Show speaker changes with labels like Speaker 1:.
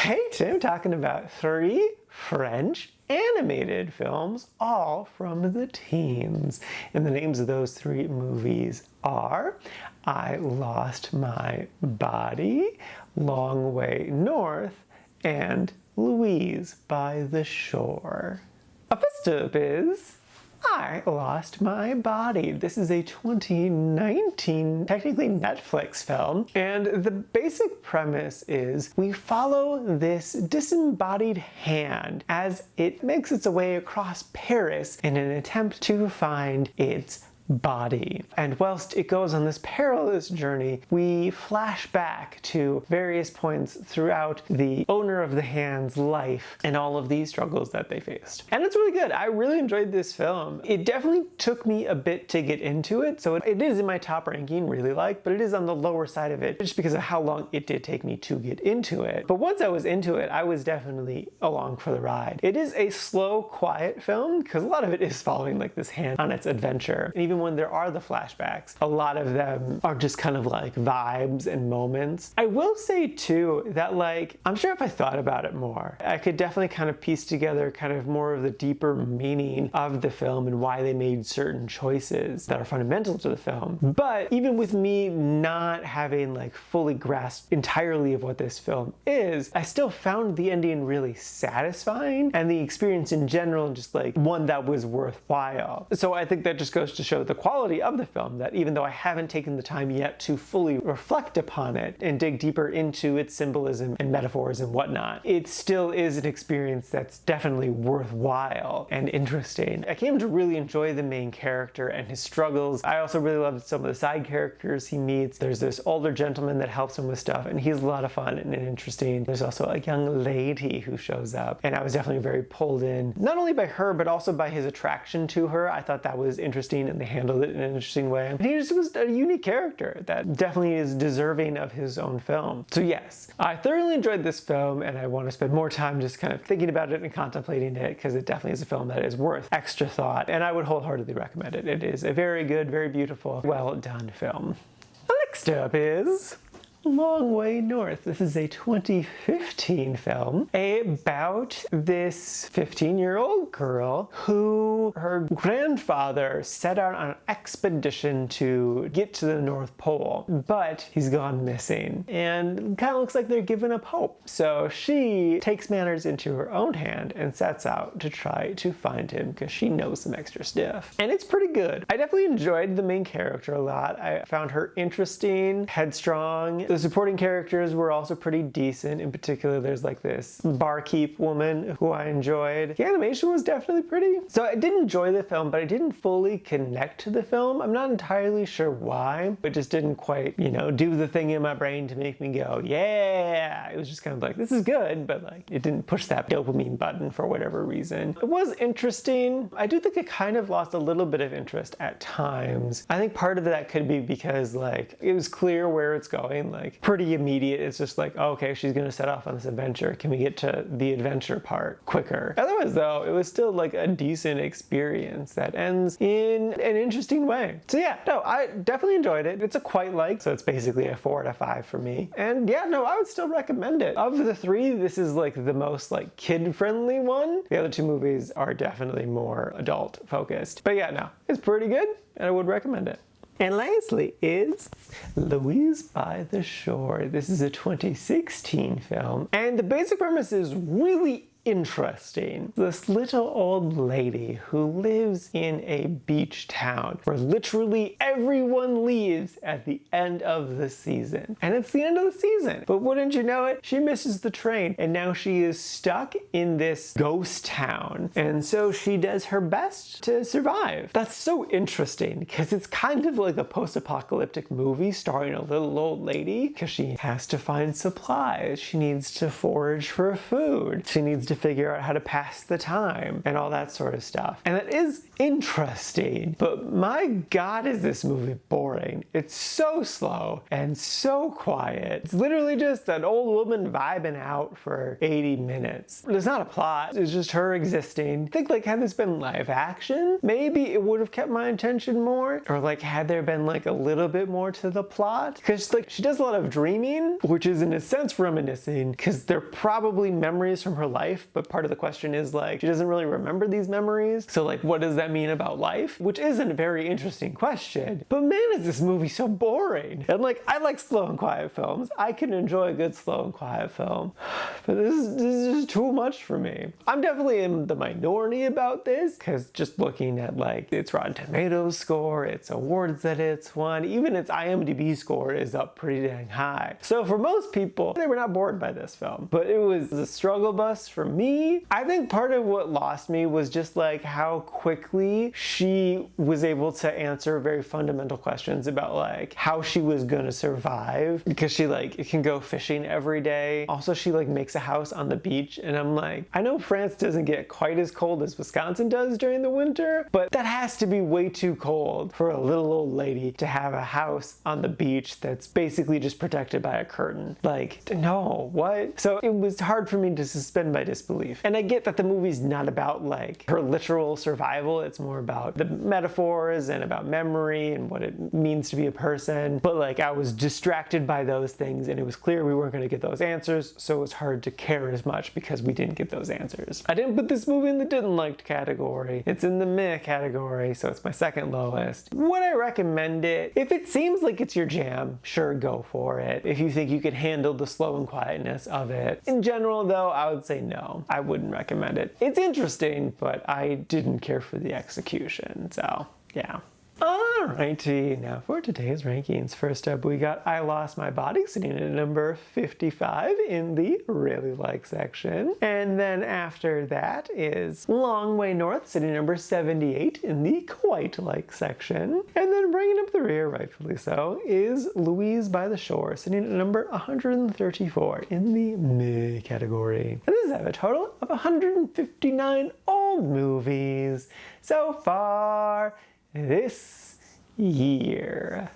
Speaker 1: Hey, today I'm talking about 3 French animated films, all from the teens. And the names of those 3 movies are I Lost My Body, Long Way North, and Louise by the Shore. First up is I Lost My Body. This is a 2019, technically Netflix film, and the basic premise is we follow this disembodied hand as it makes its way across Paris in an attempt to find its body. And whilst it goes on this perilous journey, we flash back to various points throughout the owner of the hand's life and all of these struggles that they faced. And it's really good. I really enjoyed this film. It definitely took me a bit to get into it, so it is in my top ranking, really like, but it is on the lower side of it just because of how long it did take me to get into it. But once I was into it, I was definitely along for the ride. It is a slow, quiet film because a lot of it is following like this hand on its adventure. And even when there are the flashbacks, a lot of them are just kind of like vibes and moments. I will say too that like, I'm sure if I thought about it more, I could definitely kind of piece together kind of more of the deeper meaning of the film and why they made certain choices that are fundamental to the film. But even with me not having like fully grasped entirely of what this film is, I still found the ending really satisfying and the experience in general just like one that was worthwhile. So I think that just goes to show the quality of the film, that even though I haven't taken the time yet to fully reflect upon it and dig deeper into its symbolism and metaphors and whatnot, it still is an experience that's definitely worthwhile and interesting. I came to really enjoy the main character and his struggles. I also really loved some of the side characters he meets. There's this older gentleman that helps him with stuff, and he's a lot of fun and interesting. There's also a young lady who shows up, and I was definitely very pulled in, not only by her, but also by his attraction to her. I thought that was interesting, and they handled it in an interesting way. And he just was a unique character that definitely is deserving of his own film. So yes, I thoroughly enjoyed this film, and I want to spend more time just kind of thinking about it and contemplating it, because it definitely is a film that is worth extra thought, and I would wholeheartedly recommend it. It is a very good, very beautiful, well done film. Next up is Long Way North. This is a 2015 film about this 15-year-old girl who her grandfather set out on an expedition to get to the North Pole, but he's gone missing and kind of looks like they're giving up hope. So she takes matters into her own hand and sets out to try to find him because she knows some extra stuff. And it's pretty good. I definitely enjoyed the main character a lot. I found her interesting, headstrong. The supporting characters were also pretty decent. In particular, there's like this barkeep woman who I enjoyed. The animation was definitely pretty. So I did enjoy the film, but I didn't fully connect to the film. I'm not entirely sure why. It just didn't quite, do the thing in my brain to make me go, yeah. It was just kind of like, this is good, but like it didn't push that dopamine button for whatever reason. It was interesting. I do think it kind of lost a little bit of interest at times. I think part of that could be because like it was clear where it's going, like pretty immediate. It's just like, oh, okay, she's gonna set off on this adventure. Can we get to the adventure part quicker? Otherwise though, it was still like a decent experience that ends in an interesting way. So yeah, no, I definitely enjoyed it. It's a quite like, so it's basically a 4 out of 5 for me. And yeah, no, I would still recommend it. Of the 3, this is like the most like kid-friendly one. The other 2 movies are definitely more adult focused. But yeah, no, it's pretty good and I would recommend it. And lastly is Louise by the Shore. This is a 2016 film, and the basic premise is really interesting. This little old lady who lives in a beach town where literally everyone leaves at the end of the season. And it's the end of the season. But wouldn't you know it, she misses the train and now she is stuck in this ghost town. And so she does her best to survive. That's so interesting because it's kind of like a post-apocalyptic movie starring a little old lady because she has to find supplies. She needs to forage for food. She needs to figure out how to pass the time and all that sort of stuff. And that is interesting, but my God, is this movie boring. It's so slow and so quiet. It's literally just an old woman vibing out for 80 minutes. There's not a plot, it's just her existing. I think like had this been live action, maybe it would have kept my attention more, or like had there been like a little bit more to the plot, because like she does a lot of dreaming, which is in a sense reminiscing, because they're probably memories from her life, but part of the question is like she doesn't really remember these memories, so like what does that mean about life, which isn't a very interesting question. But man, is this movie so boring. And like I like slow and quiet films, I can enjoy a good slow and quiet film, but this is just too much for me. I'm definitely in the minority about this, because just looking at like its Rotten Tomatoes score, its awards that it's won, even its IMDb score is up pretty dang high. So for most people, they were not bored by this film, but it was a struggle bus for me. I think part of what lost me was just like how quickly she was able to answer very fundamental questions about like how she was gonna survive, because she like can go fishing every day. Also, she like makes a house on the beach, and I'm like, I know France doesn't get quite as cold as Wisconsin does during the winter, but that has to be way too cold for a little old lady to have a house on the beach that's basically just protected by a curtain. Like, no, what? So it was hard for me to suspend my disbelief. And I get that the movie's not about like her literal survival, it's more about the metaphors and about memory and what it means to be a person. But like I was distracted by those things, and it was clear we weren't going to get those answers, so it was hard to care as much because we didn't get those answers. I didn't put this movie in the didn't liked category. It's in the meh category, so it's my second lowest. Would I recommend it? If it seems like it's your jam, sure, go for it. If you think you can handle the slow and quietness of it. In general though, I would say no. I wouldn't recommend it. It's interesting, but I didn't care for the execution, so yeah. Alrighty, now for today's rankings. First up, we got I Lost My Body sitting at number 55 in the really like section. And then after that is Long Way North sitting at number 78 in the quite like section. And then bringing up the rear, rightfully so, is Louise by the Shore sitting at number 134 in the meh category. And this is a total of 159 old movies so far this year.